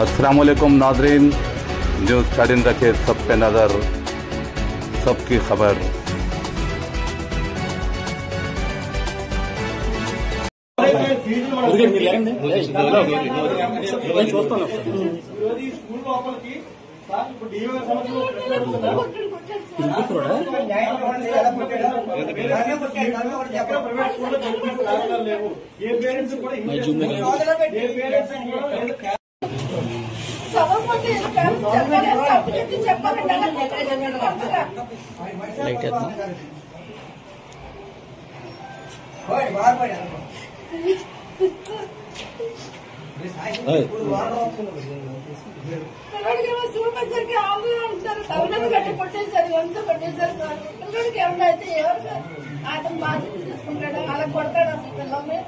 अस्सलाम वालेकुम नाज़रीन, न्यूज़ 13 रखे सब पे नज़र, सबकी खबर। అతను బాధ్యత తీసుకుంటాడు, అలా కొడతాడు అసలు పిల్లల్ని.